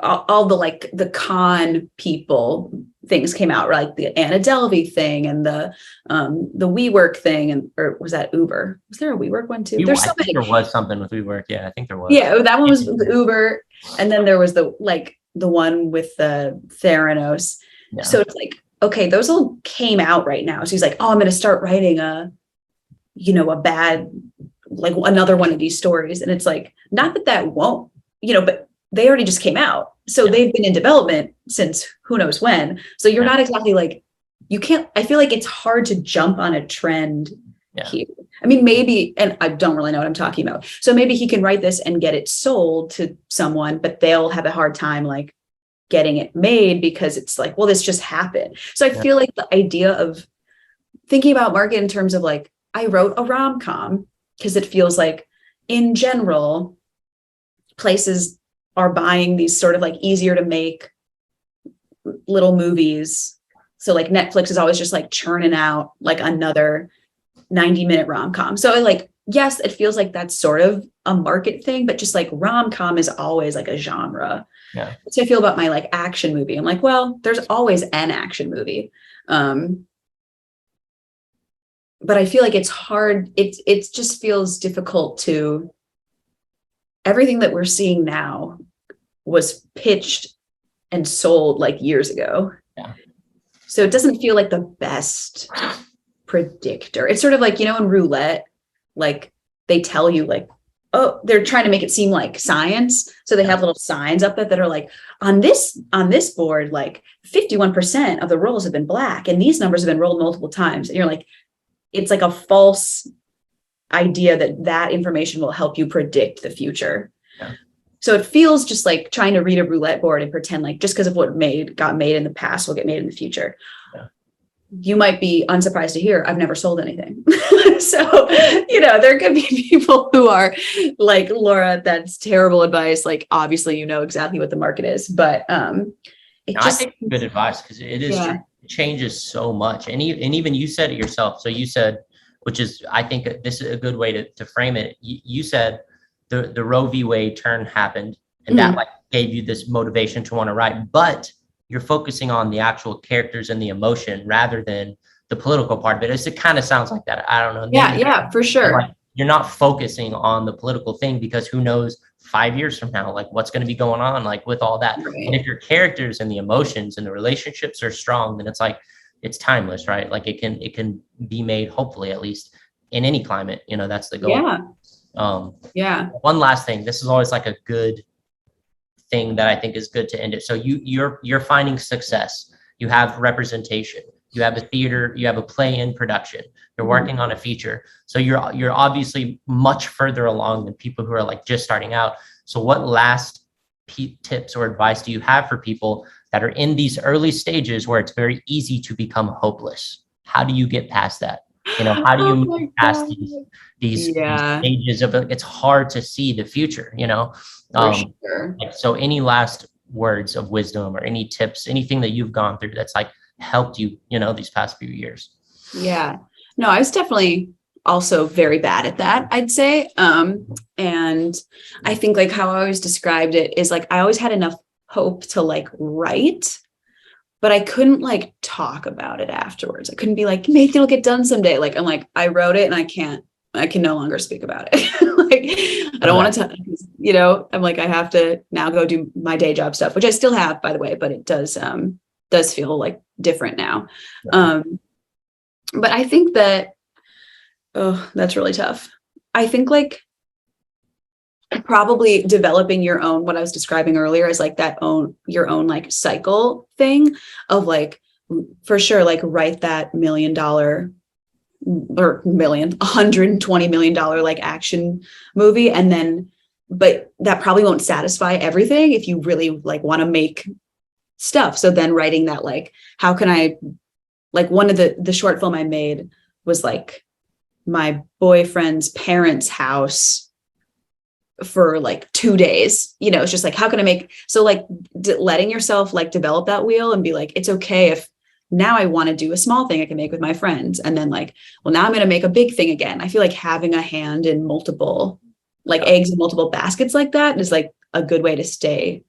all the like the con people things came out, like the Anna Delvey thing and the WeWork thing, or was that Uber? Was there a WeWork one too? There's so many. There was something with WeWork. Yeah, I think there was. Yeah, that one was with Uber, and then there was the like the one with the Theranos. Yeah. So it's like, okay, those all came out right now. So he's like, oh, I'm going to start writing a bad, like another one of these stories. And it's like, not that won't, but they already just came out. So they've been in development since who knows when. So you're not exactly like, you can't, I feel like it's hard to jump on a trend here. I mean, maybe, and I don't really know what I'm talking about. So maybe he can write this and get it sold to someone, but they'll have a hard time like getting it made because it's like, well, this just happened. So I feel like the idea of thinking about market in terms of like, I wrote a rom-com because it feels like in general, places are buying these sort of like easier to make little movies. So like Netflix is always just like churning out like another 90-minute rom-com. So like, yes, it feels like that's sort of a market thing, but just like rom-com is always like a genre. Yeah. So I feel about my like action movie. I'm like, well, there's always an action movie. But I feel like it's hard. It just feels difficult to, everything that we're seeing now was pitched and sold like years ago. Yeah. So it doesn't feel like the best predictor. It's sort of like, in roulette, like they tell you like, oh, they're trying to make it seem like science. So they have little signs up that are like, on this board, like 51% of the rolls have been black and these numbers have been rolled multiple times. And you're like, it's like a false idea that information will help you predict the future. Yeah. So it feels just like trying to read a roulette board and pretend like just because of what got made in the past will get made in the future. Yeah. You might be unsurprised to hear I've never sold anything. So, there could be people who are like, Laura, that's terrible advice. Like, obviously, exactly what the market is, but I think good advice because it is true. It changes so much. And even you said it yourself. So you said, which is, I think this is a good way to frame it. You said the Roe v. Wade turn happened and that like gave you this motivation to want to write, but you're focusing on the actual characters and the emotion rather than the political part of it. It kind of sounds like that. I don't know. Yeah, for sure. Like, you're not focusing on the political thing because who knows 5 years from now, like what's going to be going on, like with all that. Right. And if your characters and the emotions and the relationships are strong, then it's like, it's timeless, right? Like it can be made, hopefully, at least in any climate, that's the goal. Yeah. One last thing. This is always like a good thing that I think is good to end it. So you're finding success. You have representation. You have a theater. You have a play in production. You're working on a feature. So you're obviously much further along than people who are like just starting out. So what last tips or advice do you have for people that are in these early stages where it's very easy to become hopeless? How do you get past that? How do you move past these stages of it? It's hard to see the future, Sure. So any last words of wisdom or any tips, anything that you've gone through that's like helped you, these past few years? Yeah, no, I was definitely also very bad at that, I'd say. And I think like how I always described it is like, I always had enough hope to like write, but I couldn't like talk about it afterwards. I couldn't be like, maybe it'll get done someday. Like, I'm like, I wrote it and I can no longer speak about it. Like, I don't want to, I'm like, I have to now go do my day job stuff, which I still have, by the way, but it does feel like different now. But I think that, that's really tough. I think like probably developing your own, what I was describing earlier is like your own like cycle thing of like, for sure, like write that $120 million like action movie. And then, but that probably won't satisfy everything if you really like want to make stuff. So then writing that, like, how can I, like one of the short film I made was like my boyfriend's parents' house for like 2 days, it's just like, how can I make, so like letting yourself like develop that wheel and be like, it's okay if now I want to do a small thing I can make with my friends. And then like, well, now I'm going to make a big thing again. I feel like having a hand in multiple, like eggs in multiple baskets like that is like a good way to stay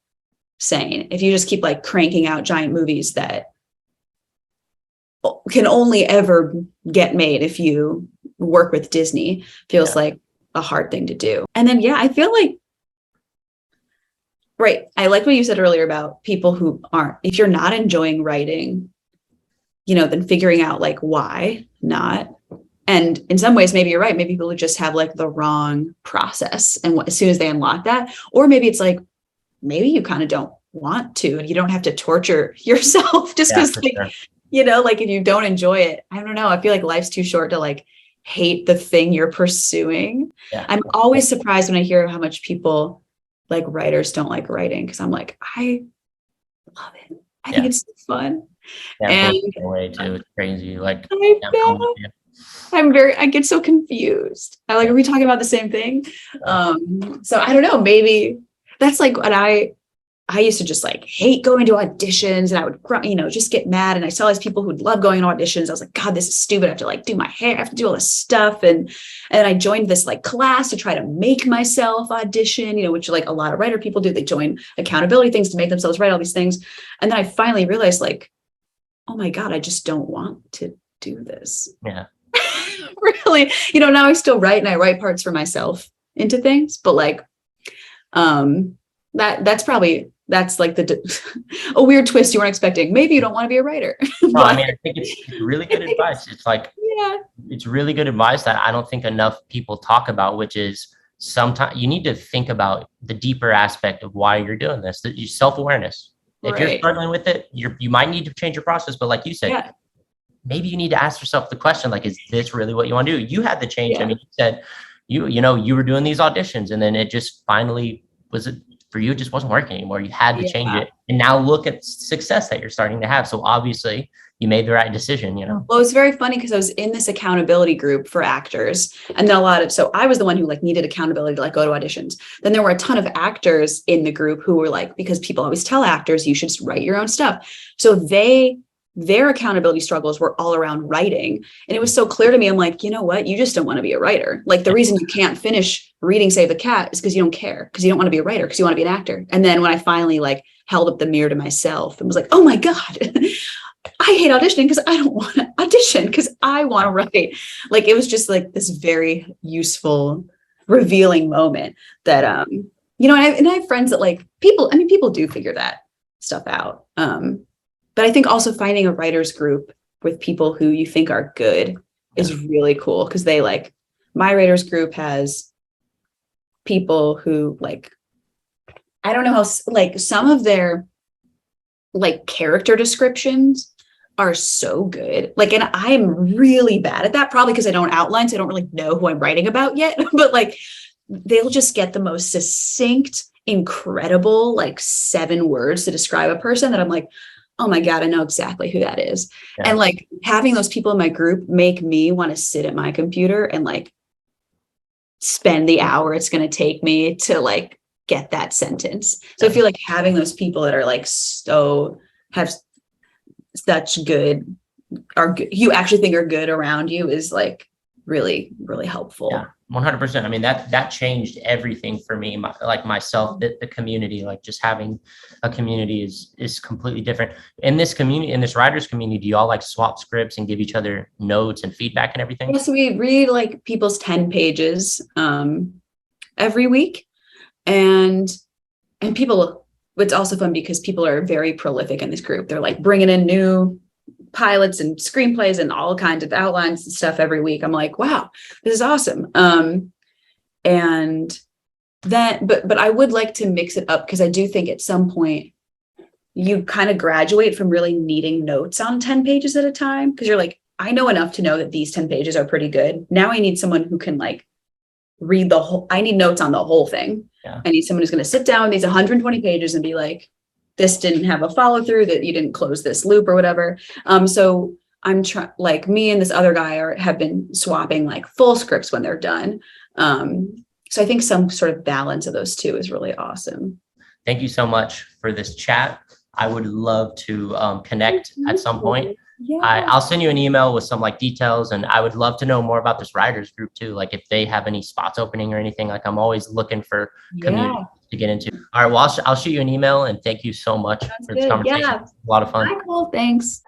sane. If you just keep like cranking out giant movies that can only ever get made if you work with Disney, feels like a hard thing to do. And then, I feel like Right. I like what you said earlier about people who aren't, if you're not enjoying writing, then figuring out like why not. And in some ways, maybe you're right. Maybe people just have like the wrong process. And as soon as they unlock that, or maybe it's like, maybe you kind of don't want to, and you don't have to torture yourself just because like if you don't enjoy it, I don't know. I feel like life's too short to like hate the thing you're pursuing. Yeah. I'm always surprised when I hear how much people like writers don't like writing, because I'm like, I love it. I think it's so fun. Yeah, and way too. It's crazy. Like I get so confused. Are we talking about the same thing? So I don't know, maybe that's like what I used to just like hate going to auditions, and I would, just get mad. And I saw these people who'd love going to auditions. I was like, God, this is stupid. I have to like do my hair. I have to do all this stuff. And I joined this like class to try to make myself audition, which like a lot of writer people do. They join accountability things to make themselves write all these things. And then I finally realized like, oh my God, I just don't want to do this. Yeah. Really, now I still write, and I write parts for myself into things, but like, that's like a weird twist you weren't expecting. Maybe you don't want to be a writer. No, I mean, I think it's really good advice. It's like, it's really good advice that I don't think enough people talk about, which is sometimes you need to think about the deeper aspect of why you're doing this, self-awareness. If you're struggling with it, you might need to change your process. But like you said, maybe you need to ask yourself the question, like, is this really what you want to do? You had the change. Yeah. I mean, you said, you were doing these auditions, and then it just finally for you, it just wasn't working anymore. You had to change it. And now look at success that you're starting to have. So obviously you made the right decision, Well, it's very funny because I was in this accountability group for actors, and then so I was the one who like needed accountability to like go to auditions. Then there were a ton of actors in the group who were like, because people always tell actors, you should write your own stuff. So their accountability struggles were all around writing. And it was so clear to me. I'm like, you know what? You just don't want to be a writer. Like the reason you can't finish reading Save the Cat is because you don't care, because you don't want to be a writer, because you want to be an actor. And then when I finally like held up the mirror to myself and was like, oh my God, I hate auditioning because I don't want to audition, because I want to write. Like, it was just like this very useful, revealing moment that, and I have friends that like people do figure that stuff out. But I think also finding a writer's group with people who you think are good is really cool, because they like, my writer's group has people who like, I don't know how, like some of their like character descriptions are so good. Like, and I'm really bad at that, probably because I don't outline, so I don't really know who I'm writing about yet, but like, they'll just get the most succinct, incredible, like 7 words to describe a person that I'm like, oh my God, I know exactly who that is. Yeah. And like having those people in my group make me want to sit at my computer and like spend the hour it's going to take me to like get that sentence. So I feel like having those people that are like, have such good, you actually think are good around you is like really, really helpful. Yeah. 100%. I mean, that changed everything for me. Myself, the community, like just having a community is completely different. In this community, in this writers community, do you all like swap scripts and give each other notes and feedback and everything? Yeah, so we read like people's 10 pages every week. And people, it's also fun because people are very prolific in this group. They're like bringing in new pilots and screenplays and all kinds of outlines and stuff every week. I'm like, wow, this is awesome. And then, but I would like to mix it up, because I do think at some point you kind of graduate from really needing notes on 10 pages at a time. Because you're like, I know enough to know that these 10 pages are pretty good. Now I need someone who can like read the whole, I need notes on the whole thing. Yeah. I need someone who's going to sit down with these 120 pages and be like, this didn't have a follow through, that you didn't close this loop or whatever. So I'm trying, like me and this other guy have been swapping like full scripts when they're done. So I think some sort of balance of those two is really awesome. Thank you so much for this chat. I would love to connect at some point. Yeah. I'll send you an email with some like details, and I would love to know more about this writers group too. Like if they have any spots opening or anything, like I'm always looking for community to get into. All right. Well, I'll shoot you an email, and thank you so much for this conversation. Yeah. A lot of fun. Cool. Thanks.